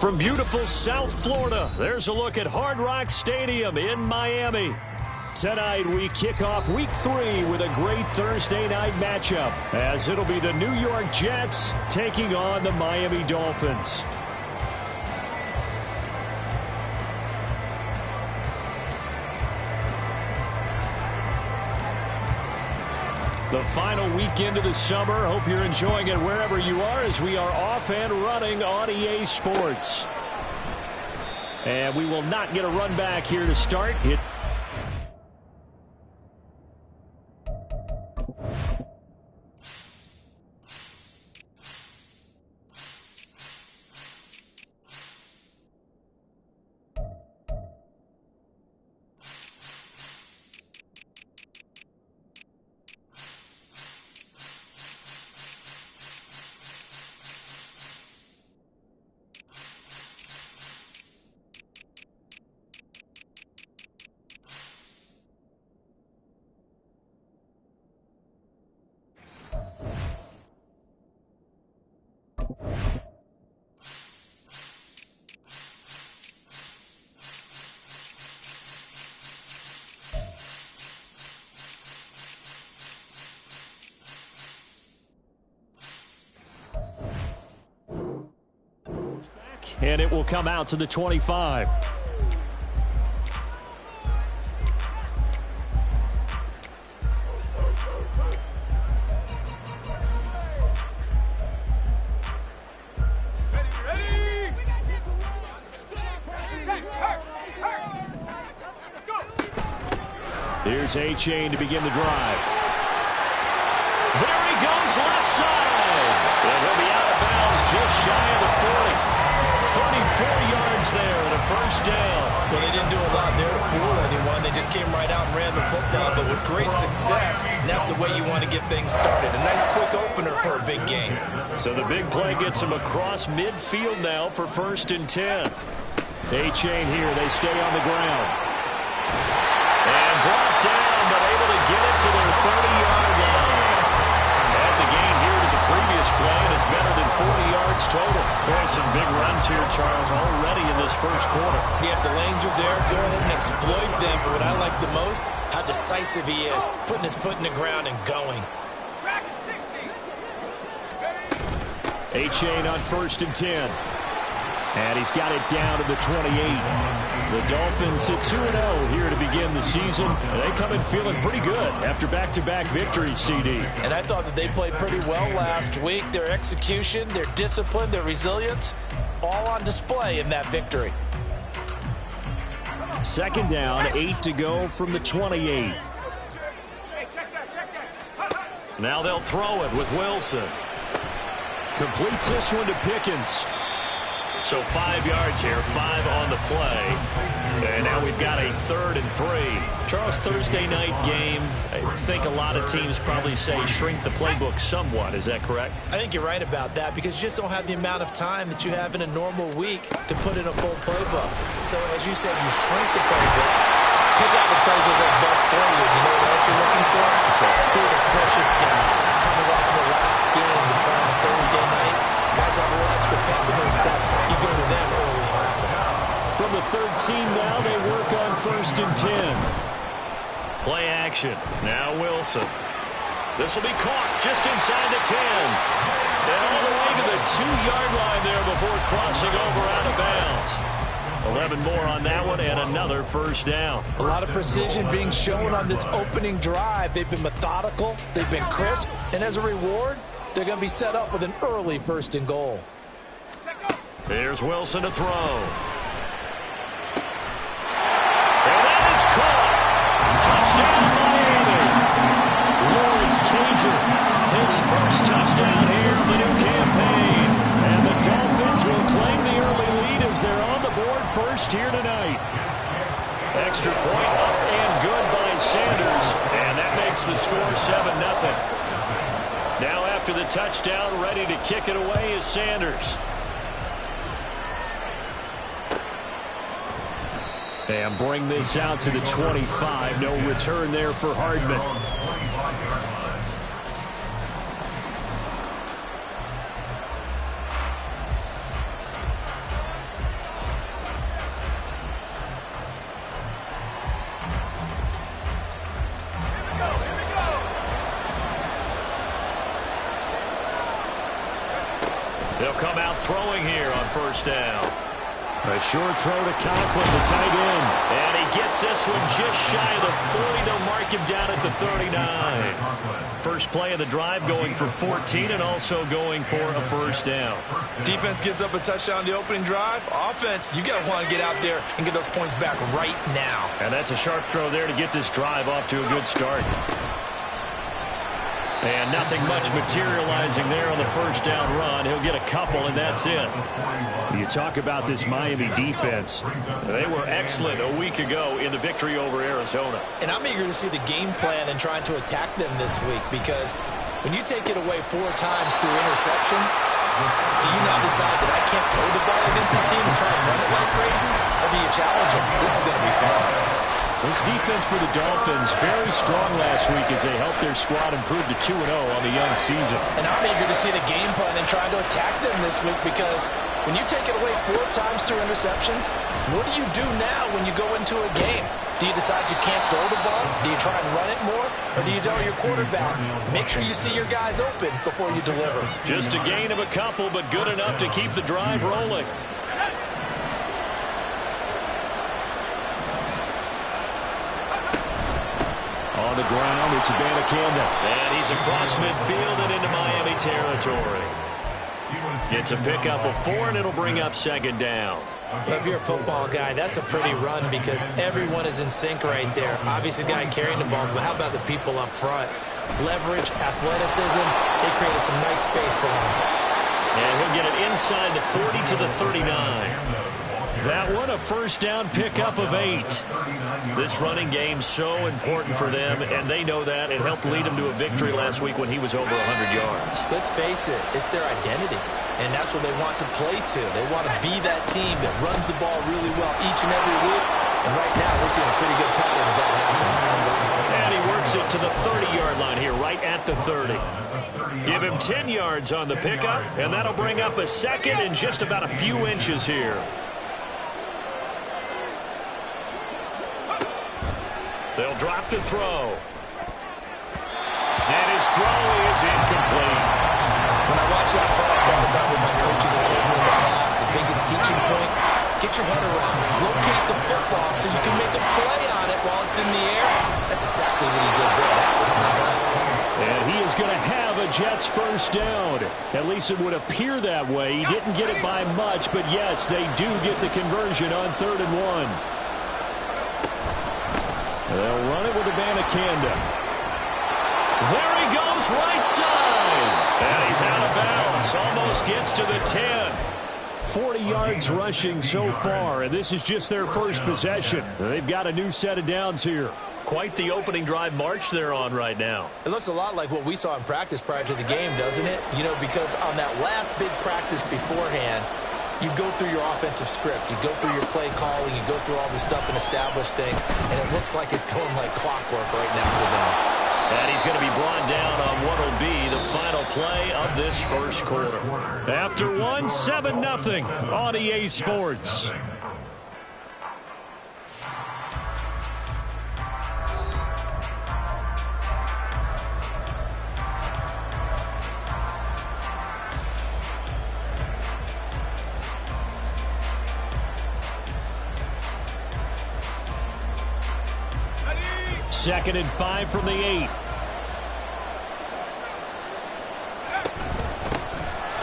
From beautiful South Florida, there's a look at Hard Rock Stadium in Miami. Tonight, we kick off Week 3 with a great Thursday night matchup, as it'll be the New York Jets taking on the Miami Dolphins. The final weekend of the summer. Hope you're enjoying it wherever you are, as we are off and running on EA Sports. And we will not get a run back here to start. And it will come out to the 25. Here's A-Chain to begin the drive. There he goes, left side. And he'll be out of bounds just shy of the 40. 34 yards there and a first down. Well, they didn't do a lot there to fool anyone. They just came right out and ran the football, but with great success, and that's the way you want to get things started. A nice quick opener for a big game. So the big play gets him across midfield now for 1st and 10. A-Chain here. They stay on the ground. And brought down, but able to get it to their 30-yard line. Add the gain here to the previous play, and it's better than 40 yards total. There's some big runs here, Charles, already in this first quarter. Yeah, if the lanes are there, go ahead and exploit them. But what I like the most, how decisive he is, putting his foot in the ground and going. A-Chain on 1st and 10. And he's got it down to the 28. The Dolphins at 2-0 here to begin the season. And they come in feeling pretty good after back-to-back victories, CD. And I thought that they played pretty well last week. Their execution, their discipline, their resilience, all on display in that victory. 2nd down, 8 to go from the 28. Now they'll throw it with Wilson. Completes this one to Pickens. So 5 yards here, 5 on the play. And now we've got a 3rd and 3. Charles, Thursday night game, I think a lot of teams probably say shrink the playbook somewhat. Is that correct? I think you're right about that, because you just don't have the amount of time that you have in a normal week to put in a full playbook. So as you said, you shrink the playbook, pick out the plays that work best for you. You know what else you're looking for? Who are the freshest guys coming off the last game to play on Thursday night? Guys have a little extra pep in their step. You go to them early and often. From the 13 now, they work on 1st and 10. Play action. Now Wilson. This will be caught just inside the 10. And all the way to the 2-yard line there before crossing over out of bounds. 11 more on that one and another first down. A lot of precision being shown on this opening drive. They've been methodical. They've been crisp. And as a reward, they're going to be set up with an early 1st and goal. Here's Wilson to throw. And that is caught. Touchdown, Miami. Lawrence Cager, his first touchdown here of the new campaign. And the Dolphins will claim the early lead as they're on the board first here tonight. Extra point up and good by Sanders. And that makes the score 7-0. Now after the touchdown, ready to kick it away is Sanders. And bring this out to the 25. No return there for Hardman. throwing here on first down. A short throw to Conklin, the tight end. And he gets this one just shy of the 40. They'll mark him down at the 39. First play of the drive going for 14 and also going for a first down. Defense gives up a touchdown on the opening drive. Offense, you got to want to get out there and get those points back right now. And that's a sharp throw there to get this drive off to a good start. And nothing much materializing there on the first down run. He'll get a couple, and that's it. You talk about this Miami defense. They were excellent a week ago in the victory over Arizona. And I'm eager to see the game plan and trying to attack them this week, because when you take it away 4 times through interceptions, do you now decide that I can't throw the ball against this team and try and run it like crazy? Or do you challenge them? This is going to be fun. This defense for the Dolphins very strong last week as they helped their squad improve to 2-0 on the young season. And I'm eager to see the game plan and trying to attack them this week, because when you take it away 4 times through interceptions, what do you do now when you go into a game? Do you decide you can't throw the ball? Do you try and run it more? Or do you tell your quarterback, make sure you see your guys open before you deliver? Just a gain of a couple, but good enough to keep the drive rolling. On the ground, it's Abanikanda. And he's across midfield and into Miami territory. Gets a pickup of 4, and it'll bring up second down. If you're a football guy, that's a pretty run because everyone is in sync right there. Obviously, the guy carrying the ball, but how about the people up front? Leverage, athleticism, they created some nice space for him. And he'll get it inside the 40 to the 39. That one, a first down pickup of 8. This running game's so important for them, and they know that. It helped lead them to a victory last week when he was over 100 yards. Let's face it, it's their identity, and that's what they want to play to. They want to be that team that runs the ball really well each and every week, and right now we're seeing a pretty good pattern of that happening. And he works it to the 30-yard line here, right at the 30. Give him 10 yards on the pickup, and that'll bring up a second and just about a few inches here. They'll drop the throw. And his throw is incomplete. When I watched that play, I thought about what my coaches have told me in the past. The biggest teaching point, get your head around. Locate the football so you can make a play on it while it's in the air. That's exactly what he did there. That was nice. And he is going to have a Jets first down. At least it would appear that way. He didn't get it by much, but yes, they do get the conversion on 3rd and 1. They'll run it with Abanikanda. There he goes, right side. And he's out of bounds. Almost gets to the 10. 40 yards rushing so far, and this is just their first possession. They've got a new set of downs here. Quite the opening drive march they're on right now. It looks a lot like what we saw in practice prior to the game, doesn't it? You know, because on that last big practice beforehand, you go through your offensive script. You go through your play calling. You go through all this stuff and establish things. And it looks like it's going like clockwork right now for them. And he's going to be brought down on what will be the final play of this first quarter. After one, 7-0 on EA Sports. Second and 5 from the 8.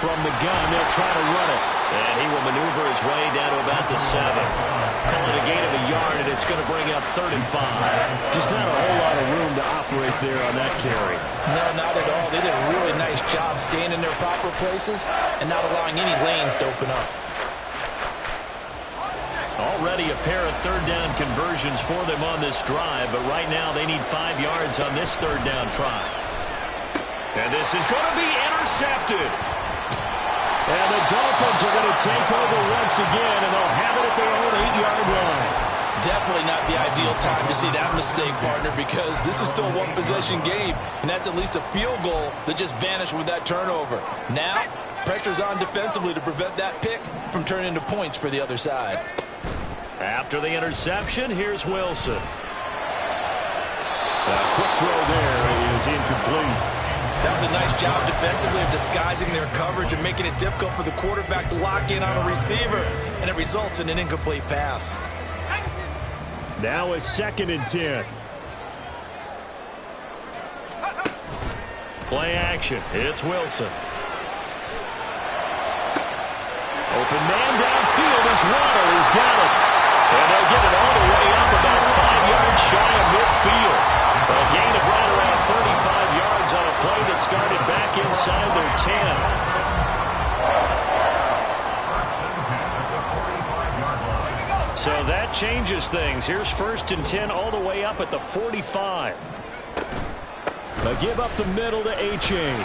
From the gun, they'll try to run it. And he will maneuver his way down to about the 7. Call it a gain of a yard, and it's going to bring up 3rd and 5. Just not a whole lot of room to operate there on that carry. No, not at all. They did a really nice job staying in their proper places and not allowing any lanes to open up. Already a pair of 3rd down conversions for them on this drive, but right now they need 5 yards on this 3rd down try. And this is going to be intercepted. And the Dolphins are going to take over once again, and they'll have it at their own 8-yard line. Definitely not the ideal time to see that mistake, partner, because this is still a one-possession game, and that's at least a field goal that just vanished with that turnover. Now, pressure's on defensively to prevent that pick from turning into points for the other side. After the interception, here's Wilson. A quick throw there is incomplete. That was a nice job defensively of disguising their coverage and making it difficult for the quarterback to lock in on a receiver, and it results in an incomplete pass. Now a 2nd and 10. Play action. It's Wilson. Open man downfield is Waddle. He's got it. And they'll get it all the way up about 5 yards shy of midfield. A gain of right around 35 yards on a play that started back inside their 10. So that changes things. Here's 1st and 10 all the way up at the 45. A give up the middle to H.A.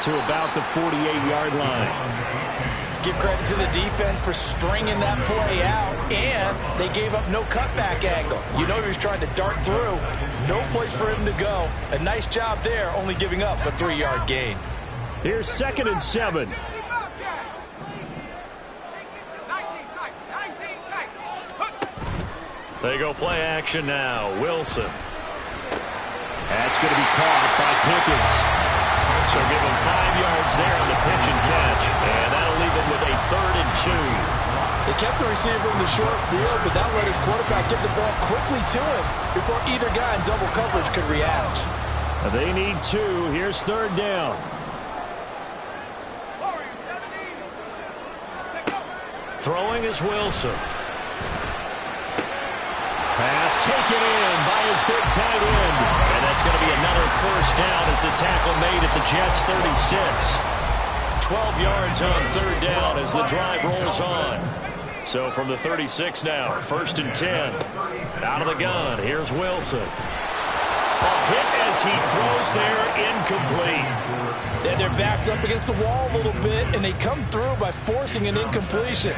to about the 48-yard line. Give credit to the defense for stringing that play out, and they gave up no cutback angle. You know he was trying to dart through. No place for him to go. A nice job there, only giving up a 3-yard gain. Here's 2nd and 7. They go play action now. Wilson. That's going to be caught by Pickens. So give him 5 yards there on the pitch and catch. And that'll leave him with a 3rd and 2. They kept the receiver in the short field, but that let his quarterback get the ball quickly to him before either guy in double coverage could react. They need 2. Here's 3rd down. Throwing is Wilson. Pass taken in by his big tight end. And that's going to be another 1st down as the tackle made at the Jets' 36. 12 yards on 3rd down as the drive rolls on. So from the 36 now, 1st and 10. Out of the gun, here's Wilson. A hit as he throws there, incomplete. Then their back's up against the wall a little bit, and they come through by forcing an incompletion.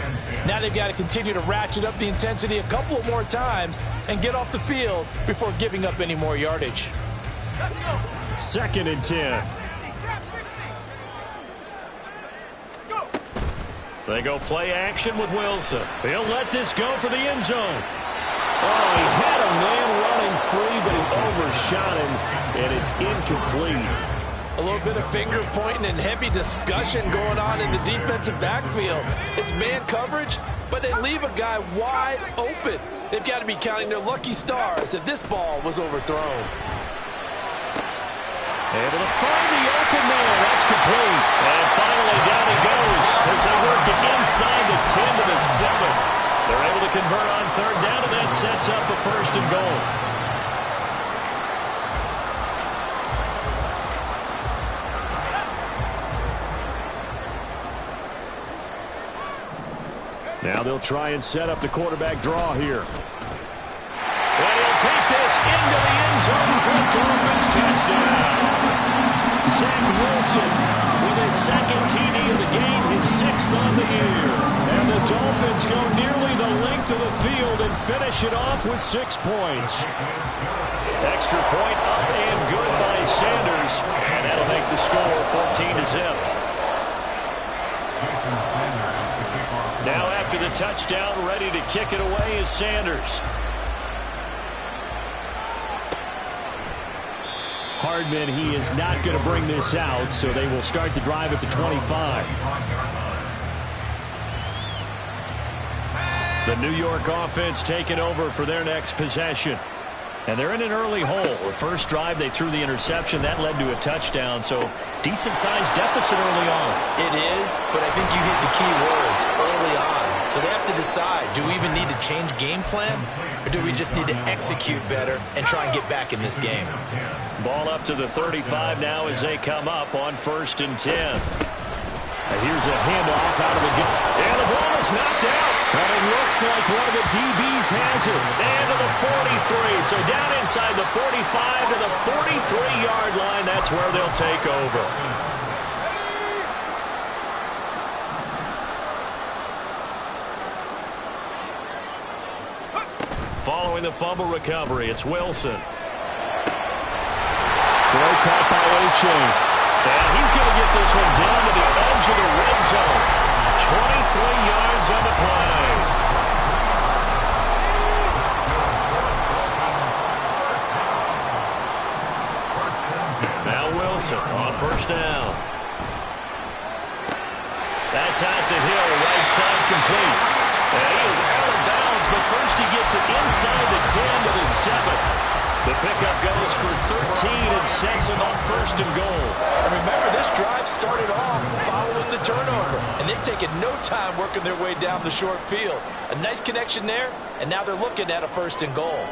Now they've got to continue to ratchet up the intensity a couple of more times and get off the field before giving up any more yardage. 2nd and 10. They go play action with Wilson. He'll let this go for the end zone. Oh, he had a man running free, but he overshot him, and it's incomplete. A little bit of finger pointing and heavy discussion going on in the defensive backfield. It's man coverage, but they leave a guy wide open. They've got to be counting their lucky stars if this ball was overthrown. Able to find the open man. That's complete. And finally down he goes as they work it inside the 10 to the 7. They're able to convert on 3rd down, and that sets up a 1st and goal. Now they'll try and set up the quarterback draw here. And he'll take this into the end zone for a Dolphins touchdown. Zach Wilson with his 2nd TD of the game, his 6th on the year. And the Dolphins go nearly the length of the field and finish it off with 6 points. Extra point up and good by Sanders. And that'll make the score 14-0. Now after the touchdown, ready to kick it away is Sanders. Hardman, he is not going to bring this out, so they will start the drive at the 25. The New York offense taking over for their next possession. And they're in an early hole. The first drive, they threw the interception. That led to a touchdown, so decent-sized deficit early on. It is, but I think you hit the key words, early on. So they have to decide, do we even need to change game plan, or do we just need to execute better and try and get back in this game? Ball up to the 35 now as they come up on 1st and 10. And here's a handoff out of the gun. And the ball is knocked out. And it looks like one of the DBs has it. And to the 43. So down inside the 45 to the 43-yard line. That's where they'll take over. Following the fumble recovery, it's Wilson. Throw caught by Oche. And he's going to get this one down to the edge of the red zone. 23 yards on the play. Now Wilson on The pickup goes for 13 and sets him up first and goal. And remember, this drive started off following the turnover, and they've taken no time working their way down the short field. A nice connection there, and now they're looking at a first and goal.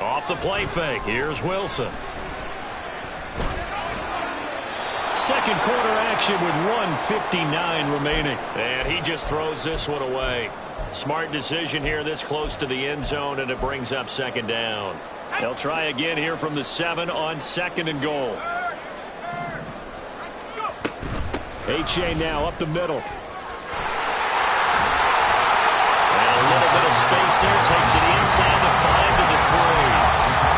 Off the play fake, here's Wilson. Second quarter action with 1:59 remaining. And he just throws this one away. Smart decision here this close to the end zone, and it brings up second down. They'll try again here from the 7 on second and goal. H.A. now up the middle. And a little bit of space there. Takes it inside the 5 to the 3.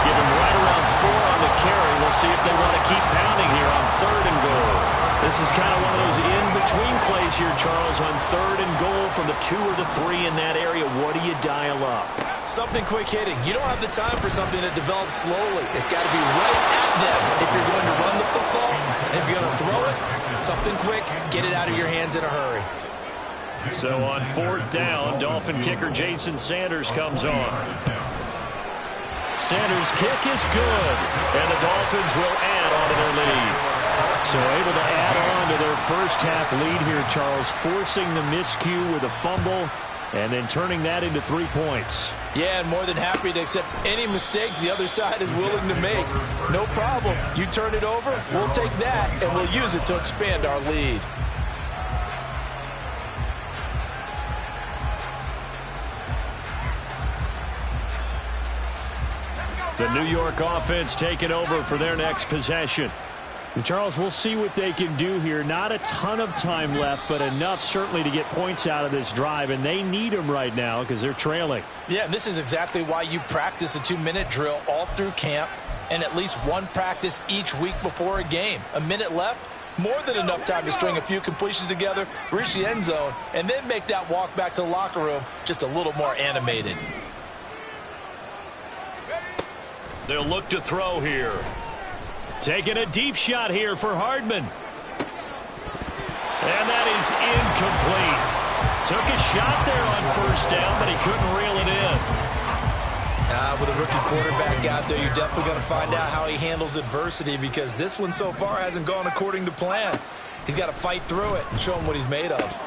Give him right around 4 on the carry. We'll see if they want to keep pounding here on third and goal. This is kind of one of those in-between plays here, Charles, on third and goal from the 2 or the 3 in that area. What do you dial up? Something quick hitting. You don't have the time for something that develops slowly. It's got to be right at them if you're going to run the football. And if you're going to throw it, something quick, get it out of your hands in a hurry. So on fourth down, Dolphin kicker Jason Sanders comes on. Sanders' kick is good, and the Dolphins will add on to their lead. So able to add on to their first half lead here, Charles, forcing the miscue with a fumble and then turning that into 3 points. Yeah, and more than happy to accept any mistakes the other side is willing to make. No problem. You turn it over, we'll take that, and we'll use it to expand our lead. The New York offense taking over for their next possession. And Charles, we'll see what they can do here. Not a ton of time left, but enough certainly to get points out of this drive, and they need them right now because they're trailing. Yeah, and this is exactly why you practice a 2-minute drill all through camp and at least one practice each week before a game. A minute left, more than enough time to string a few completions together, reach the end zone, and then make that walk back to the locker room just a little more animated. They'll look to throw here. Taking a deep shot here for Hardman. And that is incomplete. Took a shot there on first down, but he couldn't reel it in. With a rookie quarterback out there, you're definitely going to find out how he handles adversity, because this one so far hasn't gone according to plan. He's got to fight through it and show him what he's made of.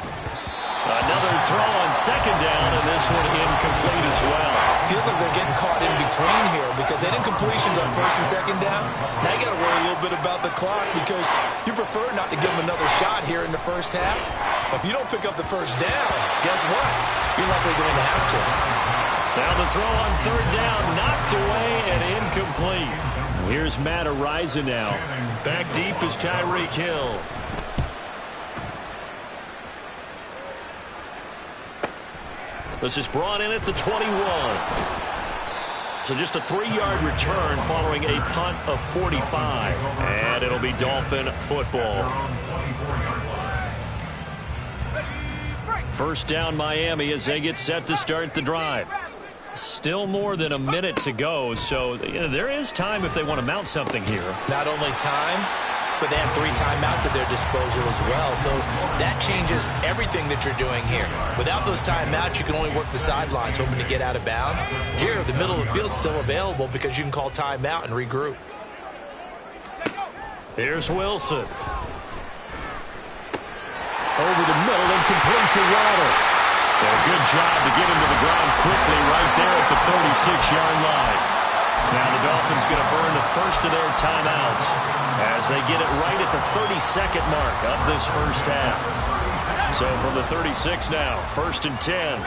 Another throw on second down, and this one incomplete as well. Feels like they're getting caught in between here because they did completions on first and second down. Now you got to worry a little bit about the clock because you prefer not to give them another shot here in the first half. But if you don't pick up the first down, guess what? You're likely going to have to. Now the throw on third down, knocked away and incomplete. Here's Matt Ariza now. Back deep is Tyreek Hill. This is brought in at the 21. So just a 3-yard return following a punt of 45. And it'll be Dolphin football. First down Miami as they get set to start the drive. Still more than a minute to go, so there is time if they want to mount something here. Not only time, but they have 3 timeouts at their disposal as well. So that changes everything that you're doing here. Without those timeouts, you can only work the sidelines, hoping to get out of bounds. Here, the middle of the field's still available because you can call timeout and regroup. Here's Wilson. Over the middle and complete to Waddle. And a good job to get him to the ground quickly right there at the 36-yard line. Now the Dolphins going to burn the first of their timeouts as they get it right at the 32nd mark of this first half. So from the 36 now, first and 10.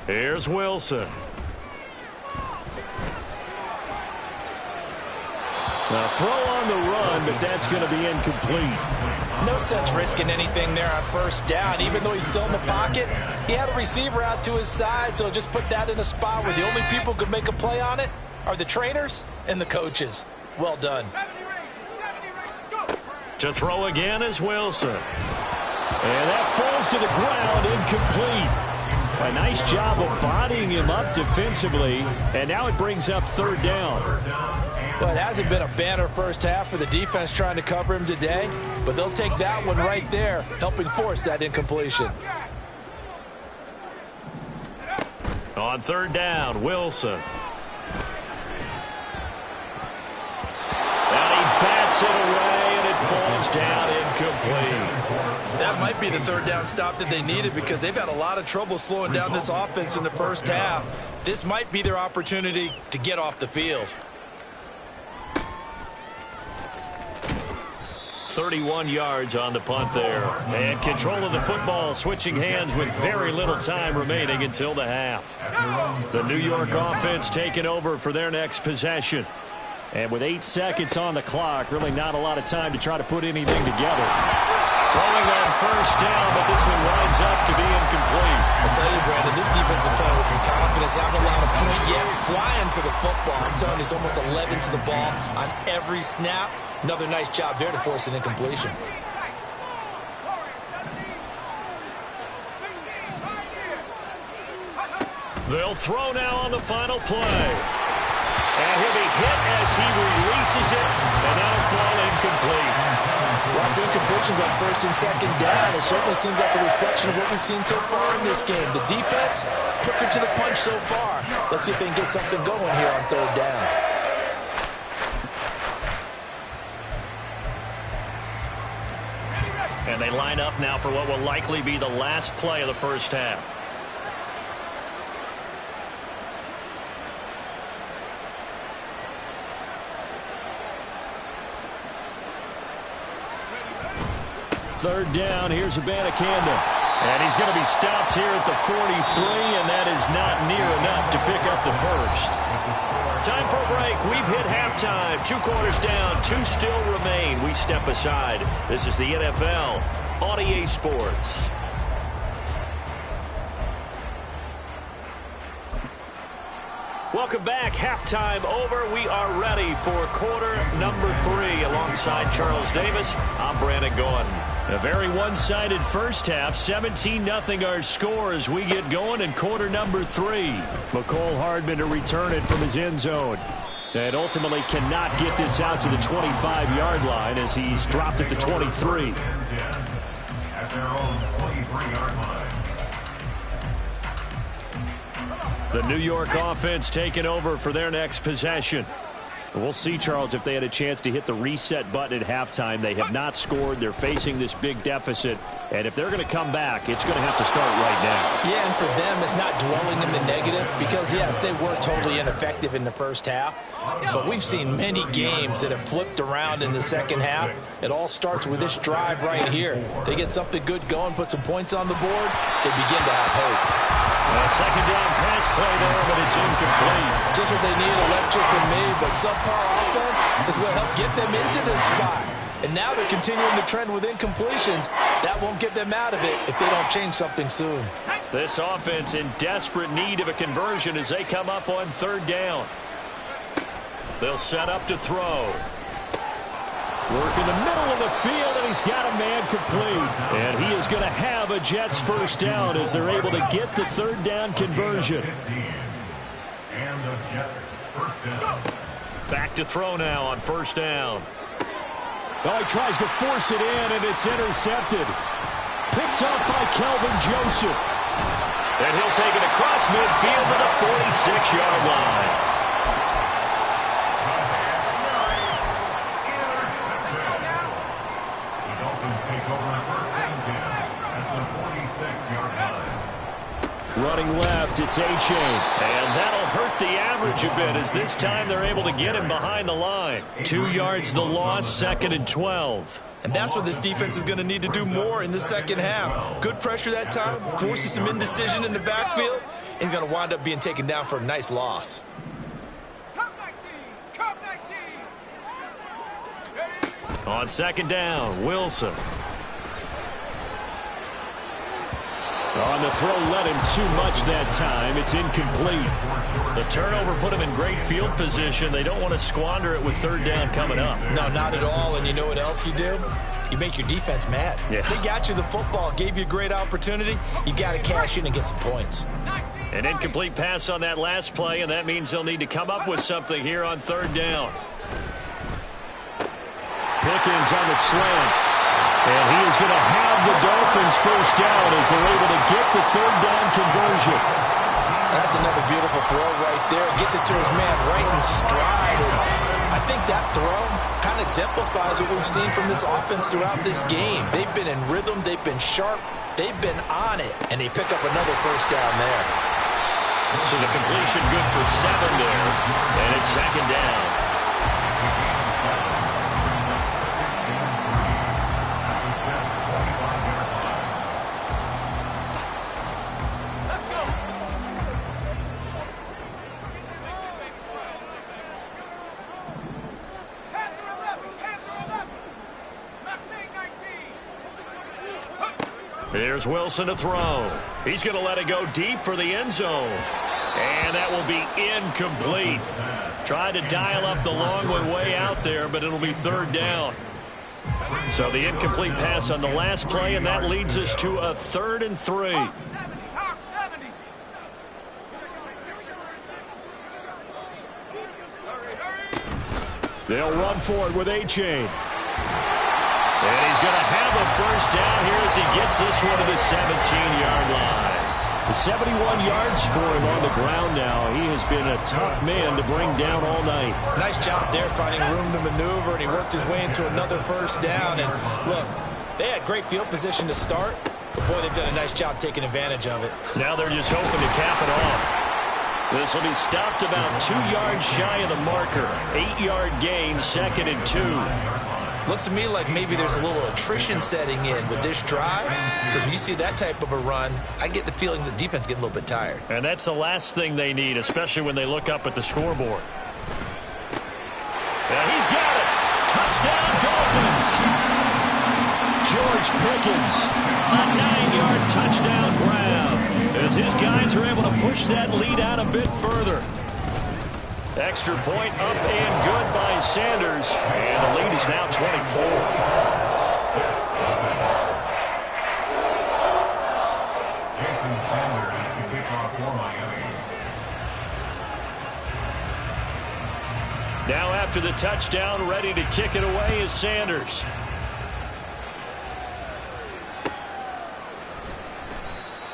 Here's Wilson. Now throw on the run, but that's going to be incomplete. No sense risking anything there on first down. Even though he's still in the pocket, he had a receiver out to his side, so just put that in a spot where the only people who could make a play on it are the trainers and the coaches. Well done. To throw again is Wilson. And that falls to the ground, incomplete. A nice job of bodying him up defensively, and now it brings up third down. Well, it hasn't been a banner first half for the defense trying to cover him today, but they'll take that one right there, helping force that incompletion. On third down, Wilson. And he bats it away, and it falls down incomplete. That might be the third down stop that they needed because they've had a lot of trouble slowing down this offense in the first half. This might be their opportunity to get off the field. 31 yards on the punt there. And control of the football, switching hands with very little time remaining until the half. The New York offense taking over for their next possession. And with 8 seconds on the clock, really not a lot of time to try to put anything together. Throwing on first down, but this one winds up to be incomplete. I'll tell you, Brandon, this defense is playing with some confidence, haven't allowed a point yet, flying to the football. I'm telling you, it's almost 11 to the ball on every snap. Another nice job there to force an incompletion. They'll throw now on the final play. And he'll be hit as he releases it, and that'll fall incomplete. Well, the incompletions on first and second down, it certainly seems like a reflection of what we've seen so far in this game. The defense, quicker to the punch so far. Let's see if they can get something going here on third down. And they line up now for what will likely be the last play of the first half. Third down, here's Abanikanda. And he's going to be stopped here at the 43, and that is not near enough to pick up the first. Time for a break. We've hit halftime. 2 quarters down, 2 still remain. We step aside. This is the NFL on EA Sports. Welcome back. Halftime over. We are ready for quarter number 3. Alongside Charles Davis, I'm Brandon Gaudin. A very one-sided first half. 17-0 our score as we get going in quarter number 3. McCole Hardman to return it from his end zone. And ultimately cannot get this out to the 25-yard line as he's dropped at the 23. At their own 23-yard line. The New York offense taking over for their next possession. We'll see, Charles, if they had a chance to hit the reset button at halftime. They have not scored. They're facing this big deficit. And if they're going to come back, it's going to have to start right now. Yeah, and for them, it's not dwelling in the negative because, yes, they were totally ineffective in the first half. But we've seen many games that have flipped around in the second half. It all starts with this drive right here. They get something good going, put some points on the board, they begin to have hope. A second down pass play there, but it's incomplete. Just what they need, electric from me, but subpar offense is what helped get them into this spot. And now they're continuing the trend with incompletions. That won't get them out of it if they don't change something soon. This offense in desperate need of a conversion as they come up on third down. They'll set up to throw. Work in the middle of the field, and he's got a man complete. And he is going to have a Jets first down as they're able to get the third down conversion. And the Jets first down. Back to throw now on first down. Oh, he tries to force it in, and it's intercepted. Picked up by Kelvin Joseph. And he'll take it across midfield to the 46-yard line. Running left, it's A-Chain. And that'll hurt the average a bit as this time they're able to get him behind the line. 2 yards the loss, 2nd and 12. And that's what this defense is going to need to do more in the second half. Good pressure that time, forces some indecision in the backfield. He's going to wind up being taken down for a nice loss. On second down, Wilson. On the throw, let him too much that time. It's incomplete. The turnover put him in great field position. They don't want to squander it with third down coming up. No, not at all. And you know what else you do? You make your defense mad. Yeah. They got you the football, gave you a great opportunity. You got to cash in and get some points. An incomplete pass on that last play, and that means they'll need to come up with something here on third down. Pickens on the slant. And he is going to have the Dolphins first down as they're able to get the third down conversion. That's another beautiful throw right there. Gets it to his man right in stride. And I think that throw kind of exemplifies what we've seen from this offense throughout this game. They've been in rhythm. They've been sharp. They've been on it. And they pick up another first down there. So the completion good for 7 there. And it's second down. Here's Wilson to throw. He's going to let it go deep for the end zone. And that will be incomplete. Tried to dial up the long one way out there, but it'll be third down. So the incomplete pass on the last play, and that leads us to a 3rd and 3. They'll run for it with A-Chain. And he's going to have a first down here as he gets this one to the 17-yard line. The 71 yards for him on the ground now. He has been a tough man to bring down all night. Nice job there finding room to maneuver, and he worked his way into another first down. And look, they had great field position to start, but boy, they've done a nice job taking advantage of it. Now they're just hoping to cap it off. This will be stopped about 2 yards shy of the marker. 8-yard gain, 2nd and 2. Looks to me like maybe there's a little attrition setting in with this drive, because when you see that type of a run, I get the feeling the defense getting a little bit tired. And that's the last thing they need, especially when they look up at the scoreboard. And he's got it. Touchdown, Dolphins. George Pickens, a 9-yard touchdown grab, as his guys are able to push that lead out a bit further. Extra point up and good by Sanders. And the lead is now 24. Jason Sanders to kick off for Miami. Now after the touchdown, ready to kick it away is Sanders.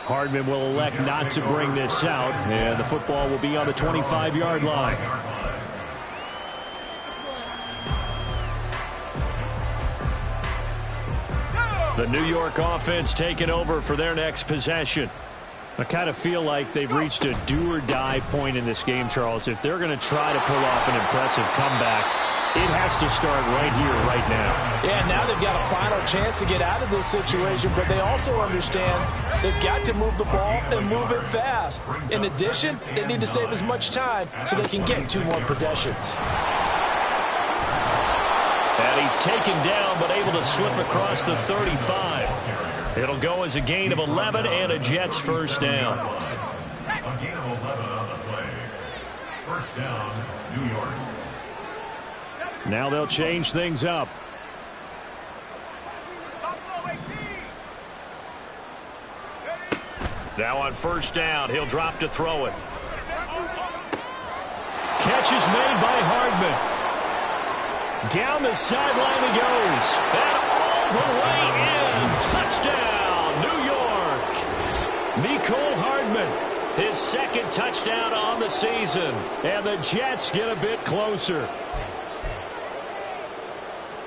Hardman will elect not to bring this out, and the football will be on the 25-yard line. The New York offense taking over for their next possession. I kind of feel like they've reached a do-or-die point in this game, Charles. If they're going to try to pull off an impressive comeback, it has to start right here, right now. Yeah, now they've got a final chance to get out of this situation, but they also understand they've got to move the ball and move it fast. In addition, they need to save as much time so they can get 2 more possessions. And he's taken down, but able to slip across the 35. It'll go as a gain of 11 and a Jets first down. A gain of 11 on the play. First down, New York. Now they'll change things up. Now on first down, he'll drop to throw it. Catch is made by Hardman. Down the sideline he goes. And all the way in. Touchdown, New York. Mecole Hardman, his 2nd touchdown on the season. And the Jets get a bit closer.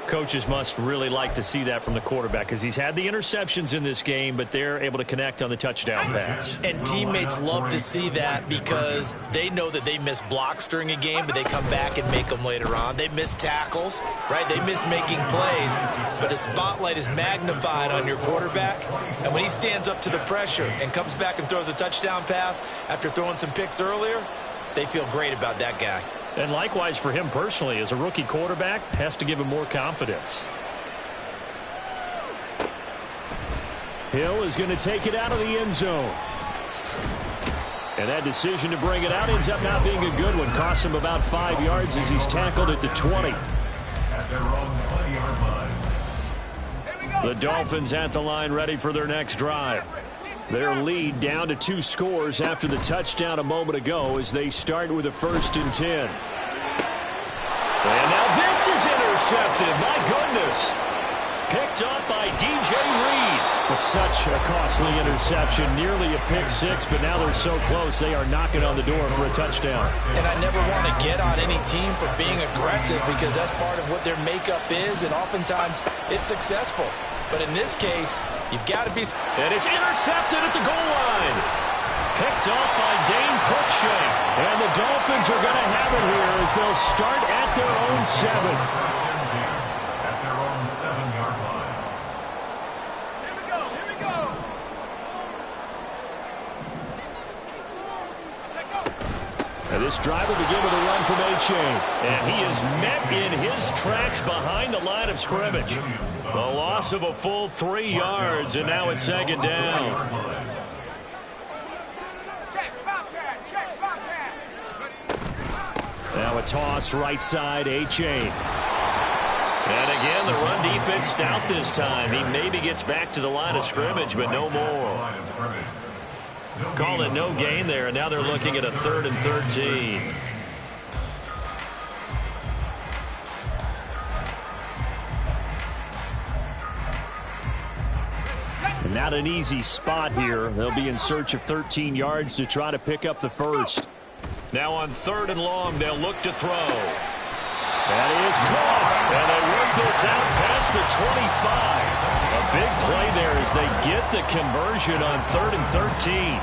Coaches must really like to see that from the quarterback, because he's had the interceptions in this game, but they're able to connect on the touchdown pass. And teammates love to see that, because they know that they miss blocks during a game, but they come back and make them later on. They miss tackles, right? They miss making plays, but the spotlight is magnified on your quarterback, and when he stands up to the pressure and comes back and throws a touchdown pass after throwing some picks earlier, they feel great about that guy. And likewise for him personally, as a rookie quarterback, has to give him more confidence. Hill is going to take it out of the end zone. And that decision to bring it out ends up not being a good one. Costs him about 5 yards as he's tackled at the 20. The Dolphins at the line, ready for their next drive. Their lead down to 2 scores after the touchdown a moment ago as they start with a 1st and 10. And now this is intercepted. My goodness. Picked up by DJ Reed. Such a costly interception, nearly a pick six, but now they're so close they are knocking on the door for a touchdown. And I never want to get on any team for being aggressive because that's part of what their makeup is, and oftentimes it's successful. But in this case, you've got to be... And it's intercepted at the goal line. Picked off by Dane Cruikshank. And the Dolphins are going to have it here as they'll start at their own 7. And this drive will begin with a run from A-Chain. And he is met in his tracks behind the line of scrimmage. A loss of a full 3 yards, and now it's second down. Now a toss right side, A-Chain. And again, the run defense stout this time. He maybe gets back to the line of scrimmage, but no more. Call it no gain there, and now they're looking at a 3rd and 13. And not an easy spot here. They'll be in search of 13 yards to try to pick up the first. Now on 3rd and long, they'll look to throw. That is caught, and they work this out past the 25. A big play there as they get the conversion on 3rd and 13.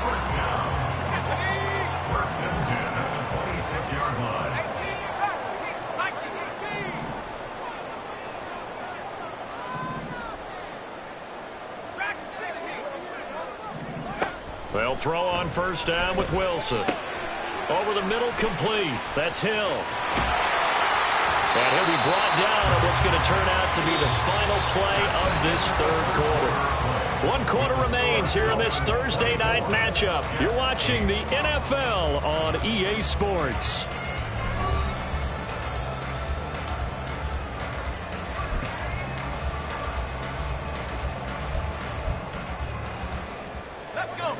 They'll throw on 1st down with Wilson. Over the middle, complete. That's Hill. And he'll be brought down on what's going to turn out to be the final play of this 3rd quarter. 1 quarter remains here in this Thursday night matchup. You're watching the NFL on EA Sports.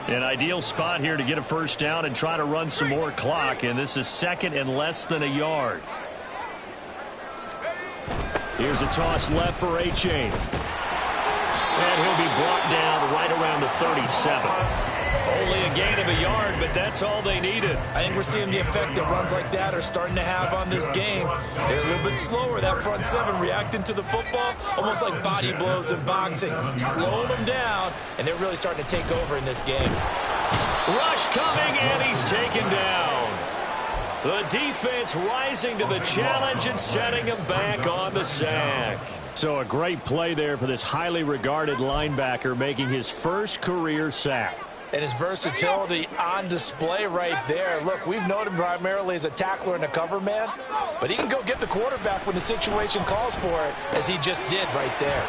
An ideal spot here to get a 1st down and try to run some more clock, and this is 2nd and less than a yard. Here's a toss left for A-Chain. And he'll be brought down right around the 37. Only a gain of a yard, but that's all they needed. I think we're seeing the effect that runs like that are starting to have on this game. They're a little bit slower, that front 7, reacting to the football, almost like body blows in boxing. Slowing them down, and they're really starting to take over in this game. Rush coming, and he's taken down. The defense rising to the challenge and setting him back on the sack. So a great play there for this highly regarded linebacker, making his first career sack. And his versatility on display right there. Look, we've known him primarily as a tackler and a cover man, but he can go get the quarterback when the situation calls for it, as he just did right there.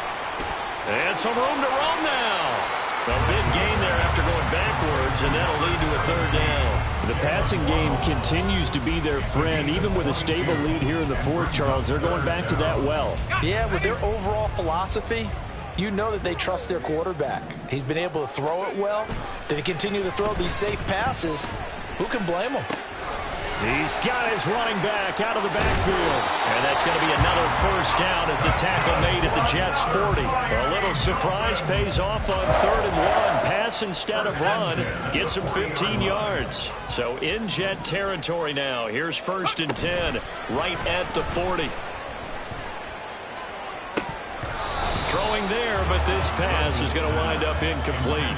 And some room to run now. A big gain there after going backwards, and that'll lead to a 3rd down. The passing game continues to be their friend. Even with a stable lead here in the 4th, Charles, they're going back to that well. Yeah, with their overall philosophy, you know that they trust their quarterback. He's been able to throw it well. They continue to throw these safe passes. Who can blame them? He's got his running back out of the backfield. And that's going to be another 1st down as the tackle made at the Jets' 40. A little surprise pays off on 3rd and 1. Pass instead of run. Gets him 15 yards. So in Jet territory now. Here's 1st and 10 right at the 40. Throwing there, but this pass is going to wind up incomplete.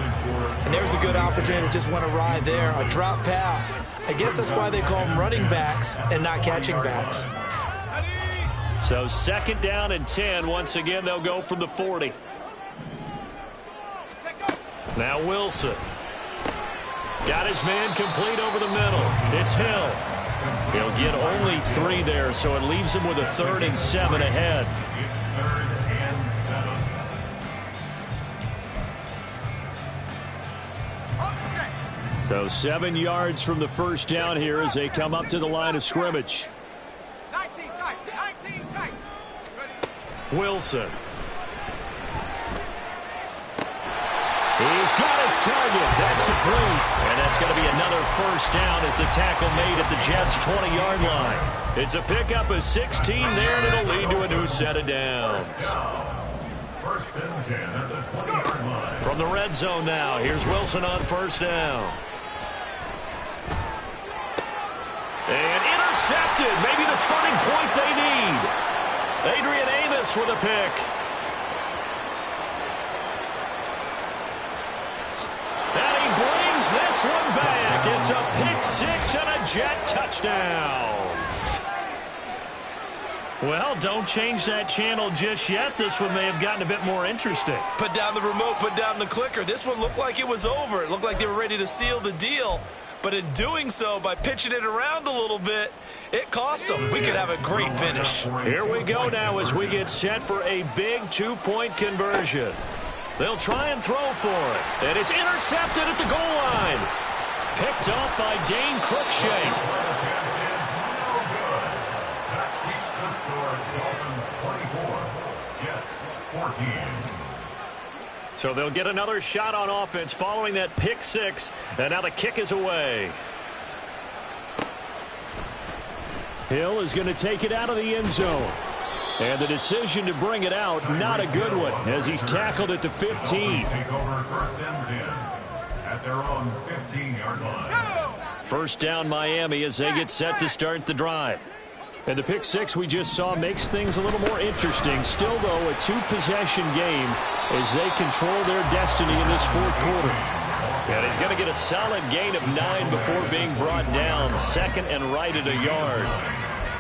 And there's a good opportunity to just want to ride there. A drop pass. I guess that's why they call them running backs and not catching backs. So 2nd down and 10. Once again, they'll go from the 40. Now Wilson. Got his man complete over the middle. It's Hill. He'll get only 3 there, so it leaves him with a 3rd and 7 ahead. So 7 yards from the 1st down here as they come up to the line of scrimmage. 19 tight, 19 tight. Wilson. He's got his target. That's complete. And that's going to be another 1st down as the tackle made at the Jets' 20-yard line. It's a pickup of 16 there, and it'll lead to a new set of downs. First and 10 at the 20-yard line. From the red zone now, here's Wilson on first down. And intercepted. Maybe the turning point they need. Adrian Amos with a pick. And he brings this one back. It's a pick six and a Jet touchdown. Well, don't change that channel just yet. This one may have gotten a bit more interesting. Put down the remote, put down the clicker. This one looked like it was over. It looked like they were ready to seal the deal. But in doing so, by pitching it around a little bit, it cost them. We could have a great finish. Here we go now as we get set for a big two-point conversion. They'll try and throw for it. And it's intercepted at the goal line. Picked up by Dane Cruikshank. So they'll get another shot on offense following that pick six. And now the kick is away. Hill is going to take it out of the end zone. And the decision to bring it out, not a good one, as he's tackled at the 15. Take over first and 10 at their own 15-yard line. First down Miami as they get set to start the drive. And the pick six we just saw makes things a little more interesting. Still, though, a two-possession game as they control their destiny in this fourth quarter. And he's going to get a solid gain of 9 before being brought down. Second and right at a yard.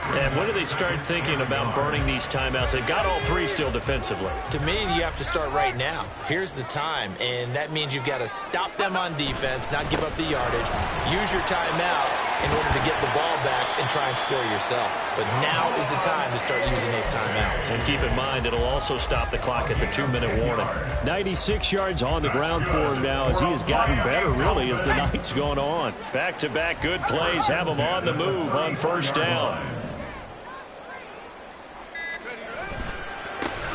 And when do they start thinking about burning these timeouts? They've got all three still defensively. To me, you have to start right now. Here's the time, and that means you've got to stop them on defense, not give up the yardage, use your timeouts in order to get the ball back and try and score yourself. But now is the time to start using those timeouts. And keep in mind, it'll also stop the clock at the 2-minute warning. 96 yards on the ground for him now as he has gotten better, really, as the night's gone on. Back-to-back good plays have him on the move on first down.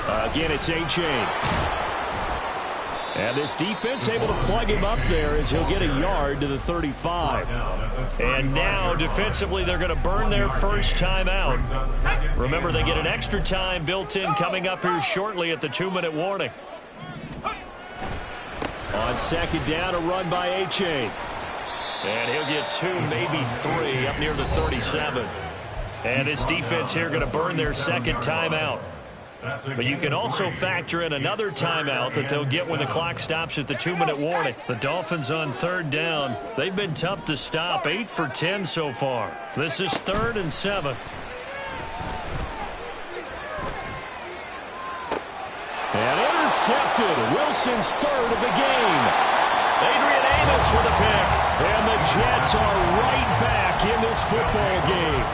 Again, it's A-Chain. And this defense able to plug him up there as he'll get a yard to the 35. And now, defensively, they're going to burn their first time out. Remember, they get an extra time built in coming up here shortly at the 2-minute warning. On second down, a run by A-Chain. And he'll get 2, maybe 3, up near the 37. And this defense here going to burn their second timeout. But you can also factor in another timeout that they'll get when the clock stops at the 2-minute warning. The Dolphins on third down. They've been tough to stop. 8 for 10 so far. This is 3rd and 7. And intercepted. Wilson's third of the game. Adrian Amos with a pick. And the Jets are right back in this football game.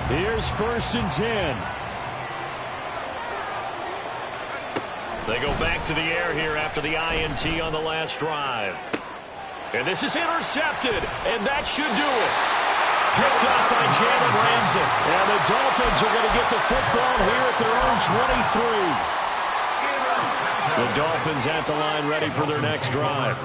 Here's 1st and 10. They go back to the air here after the INT on the last drive. And this is intercepted, and that should do it. Picked up by Jalen Ramsey. And the Dolphins are going to get the football here at their own 23. The Dolphins at the line ready for their next drive.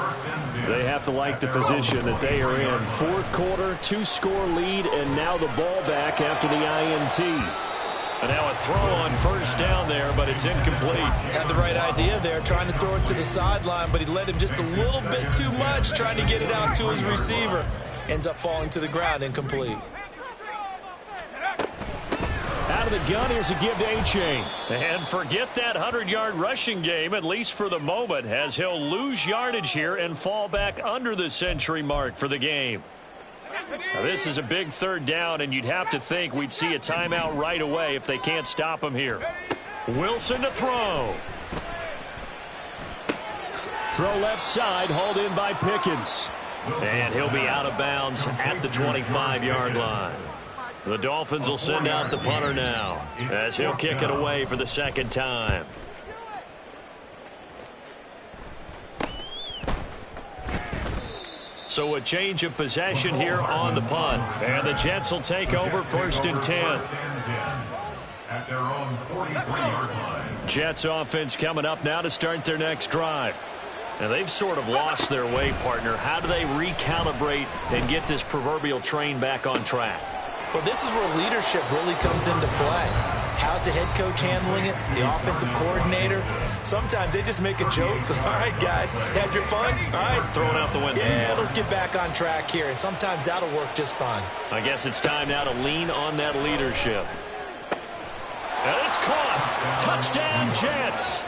They have to like the position that they are in. Fourth quarter, 2-score lead, and now the ball back after the INT. And now a throw on first down there, but it's incomplete. Had the right idea there, trying to throw it to the sideline, but he led him just a little bit too much, trying to get it out to his receiver. Ends up falling to the ground, incomplete. Out of the gun, here's a give to A-Chain. And forget that 100-yard rushing game, at least for the moment, as he'll lose yardage here and fall back under the century mark for the game. Now, this is a big third down, and you'd have to think we'd see a timeout right away if they can't stop him here. Wilson to throw. Throw left side, hauled in by Pickens. And he'll be out of bounds at the 25-yard line. The Dolphins will send out the punter now as he'll kick it away for the second time. So a change of possession here on the punt. And the Jets will take over 1st and 10. At their own 43-yard line. Jets offense coming up now to start their next drive. Now they've sort of lost their way, partner. How do they recalibrate and get this proverbial train back on track? Well, this is where leadership really comes into play. How's the head coach handling it? The offensive coordinator? Sometimes they just make a joke. All right, guys, had your fun? All right. Throw it out the window. Yeah, let's get back on track here. And sometimes that'll work just fine. I guess it's time now to lean on that leadership. And it's caught. Touchdown, Jets.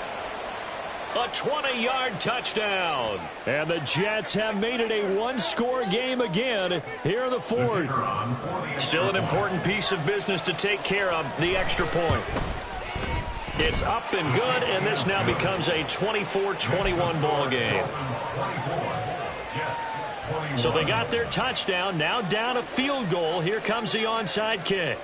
A 20-yard touchdown. And the Jets have made it a one-score game again here in the fourth. Still an important piece of business to take care of, the extra point. It's up and good, and this now becomes a 24-21 ball game. So they got their touchdown, now down a field goal. Here comes the onside kick.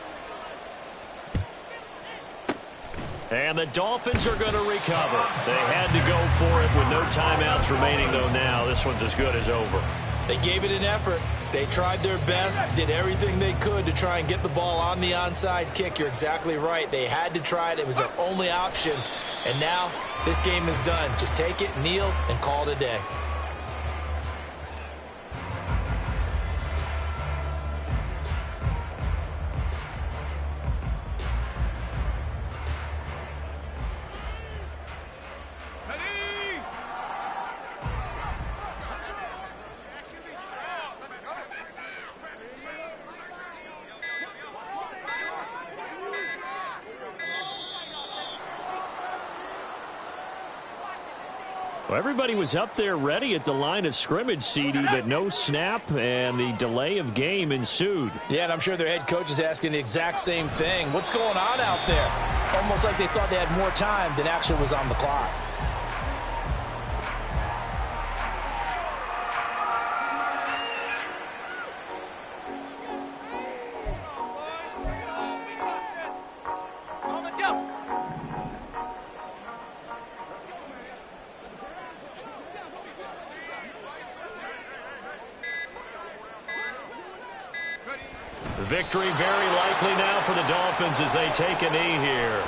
And the Dolphins are going to recover. They had to go for it with no timeouts remaining, though now. This one's as good as over. They gave it an effort. They tried their best, did everything they could to try and get the ball on the onside kick. You're exactly right. They had to try it. It was their only option. And now this game is done. Just take it, kneel, and call it a day. Well, everybody was up there ready at the line of scrimmage, CD, but no snap, and the delay of game ensued. Yeah, and I'm sure their head coach is asking the exact same thing. What's going on out there? Almost like they thought they had more time than actually was on the clock. Victory very likely now for the Dolphins as they take a knee here.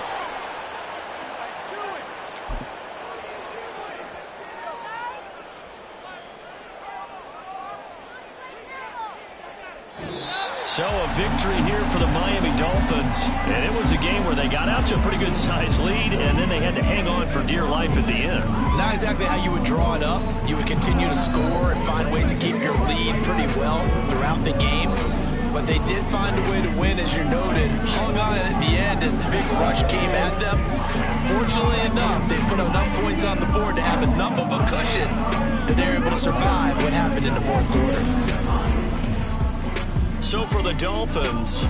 So a victory here for the Miami Dolphins. And it was a game where they got out to a pretty good size lead, and then they had to hang on for dear life at the end. Not exactly how you would draw it up. You would continue to score and find ways to keep your lead pretty well throughout the game. But they did find a way to win, as you noted. Hung on at the end as the big rush came at them. Fortunately enough, they put enough points on the board to have enough of a cushion that they're able to survive what happened in the fourth quarter. So for the Dolphins,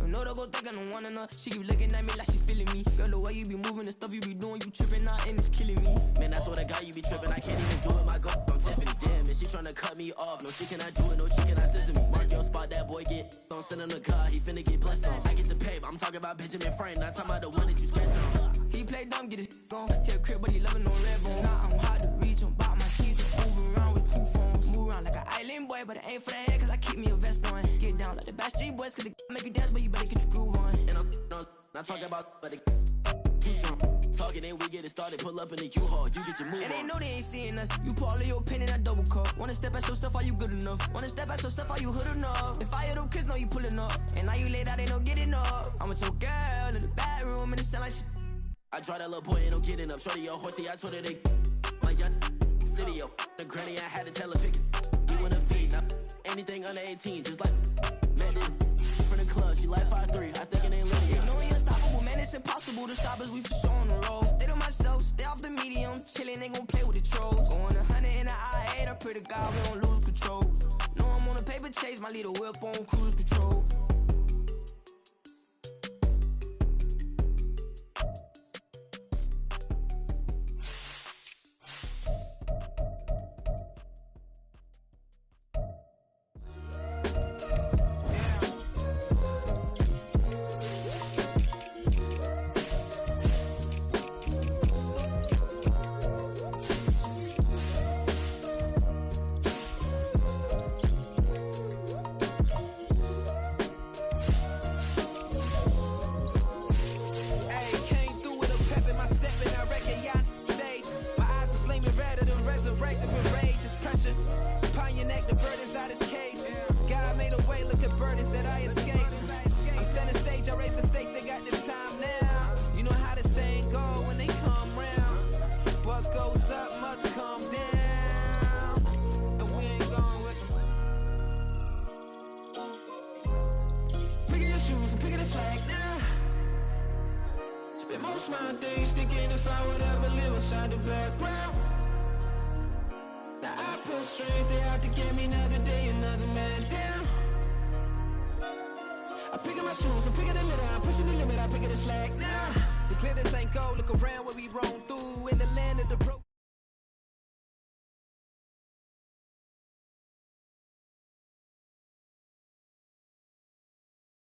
No, they go think I don't want enough. She keep looking at me like she feeling me. Girl, the way you be moving, the stuff you be doing, you tripping out and it's killing me. Man, that's what I got, you be tripping. I can't even do it, my girl. I'm Tiffany, damn, and she tryna cut me off. No, she cannot do it, no, she cannot scissor me. Mark your spot, that boy get. Don't send him the car, he finna get blessed on. I get the pay, but I'm talking about Benjamin Franklin, not talking about the one that you sketch on. He play dumb, get his gone. Hit a crib, but he loving no red bone. Nah, I'm hard to reach, I'm bout my cheese. Move around with two phones. Move around like an island boy, but it ain't for the head, cause I keep me a vest on. Get down like the Backstreet Boys, cause it make you dance, but you better get your groove on. And I'm not talking about, but it too strong. Talking, then we get it started, pull up in the U-Haul, you get your move on. And they know they ain't seeing us. You pull all of your pen in that double cup. Wanna step at yourself, are you good enough? Wanna step at yourself, are you hood enough? If I hear them kids, know you pulling up. And now you laid out, they don't get enough. I'm with your girl in the bedroom, and it sound like shit. I tried that little boy, ain't no getting up. Shorty, your horsey, I told her they like young city, yo. The granny, I had to tell her pick it. You wanna feed, now anything under 18, just like Madden. From the club, she like 5'3", I think it ain't little, yo. No, we unstoppable, man, it's impossible to stop us, we for sure on the road. Stay to myself, stay off the medium, chillin', ain't gon' play with the trolls. Going 100 in the I-8, I pray to God we don't lose control. No, I'm on a paper chase, my little whip on cruise control. shoes and pick up the slack now. Spend most of my days thinking if I would ever live inside the background. Now I pull strings, they out to get me another day, another man down. I pick up my shoes, I pick up the litter, I'm pushing the limit, I pick up the slack now. The glitters ain't gold, look around where we roam